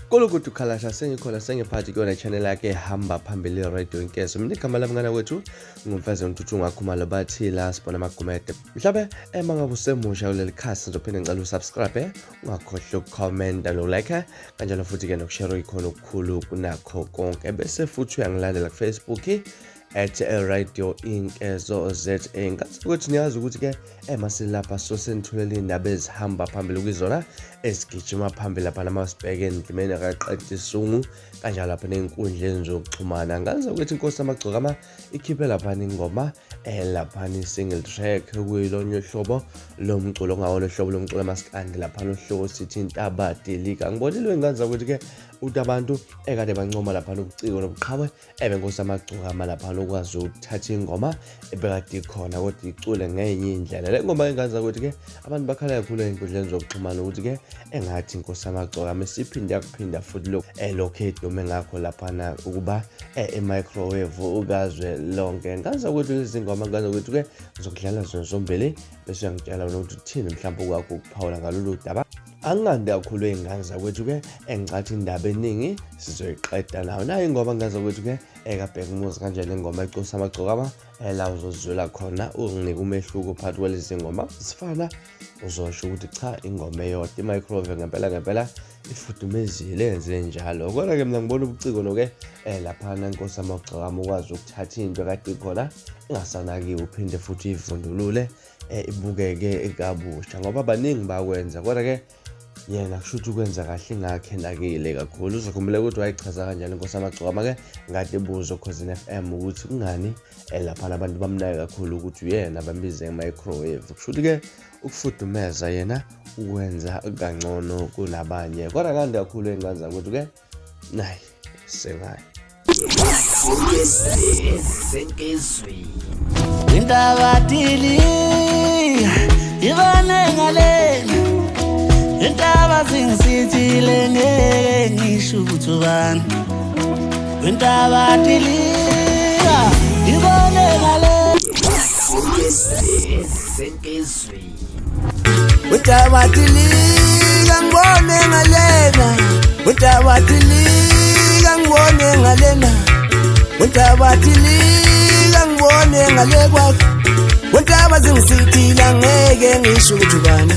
Kolokuthi ukhalasha sengikhona sengiphathi kuyona channel yakhe hamba phambili radio Inkezo. Mina igama lami ngana wethu ngumfazi Ntuthu ngakhumalo bathi la sibona amagumede. Mhlabe mangabe usemusha kuleli khasi ngizophinde ngicela usubscribe ungakhohlwa ukucomment no like kanjalo futhi ke nokushare ikhono okukhulu kunakho konke bese futhi uyangilandela ku Facebook @radio Inkezo ZA. Ngathi ukuthi niyazi ukuthi ke masilapha sosenithulela indaba ezihamba phambili kwizona esigijima phambili lapha namasibheke endimeni akaqedisa isungu kanjalo lapha nenkundleni zokuxhumana. Ngazi ukuthi inkosi amagcokama ikhiphe lapha ingoma lapha single track kuyilonye uhlobo lomculo ngawona uhlobo lomculo maskandi lapha nohloko sithi intaba delika. Ngibonile nganza ukuthi ke uthi abantu ekade bancoma lapha nobuciko nobuqhawe benkosi amagcokama lapha lokwazi ukuthatha ingoma ebekade ikhona kodwa icule ngenye indlela. Le ngoma engaza ukuthi ke abantu bakhala kakhulu enkundleni zokuxhumana ukuthi ke engathi inkosi amagcokama siphinde yakuphinda futhi lokho edume ngakho lapha ukuba microwave ukazwe lonke. Ngaza ukuthi lezi ngoma ngaza ukuthi ke ngizokudlala zona zombili bese uyangitshela ukuthi uthini mhlawumbe kwakho ukuphawula ngalolu daba. Angande kakhulu engaza ukuthi ke engicathi indaba eningi sizoyiqeda nayo nayo ingoma ngaza ukuthi ke ekabheka umuzi kanjani ingoma inkosi amagcokama la uzozwela khona unginike umehluko phakathi kwalezi ngoma sifana uzosho ukuthi cha ingoma eyodwa imicrowave ngempela ifudumezile enze njalo. Kodwa ke mina ngibona ubuciko noke lapha inkosi amagcokama ukwazi ukuthatha into kade ikhona ingasanakiwe uphinde futhi ivundulule ibukeke ekabusha ngoba baningi bakwenza. Kodwa ke yena kushuthi ukwenza kahle ngakhe nakile kakhulu. Uzokhumbula ukuthi wayichaza kanjani inkosi amagcokama ke ngade ebuzo Khosini FM ukuthi kungani lapha abantu bamnaka kakhulu ukuthi uyena bambize ngemicrowave. Kushuthi ke ukufudumeza yena ukwenza kangcono kunabanye. Kodwa ngande kakhulu enganza ukuthi ke nayi sengayi indaba dili ibane ngalena indaba zingisithile ngeke ngisho ukuthi ubani indaba dili ibane ngalena indaba dili ngibone ngalena indaba dili ngibone ngalena indaba dili ngibone ngale kwakho indaba zingisithile ngeke ngisho ukuthi ubani.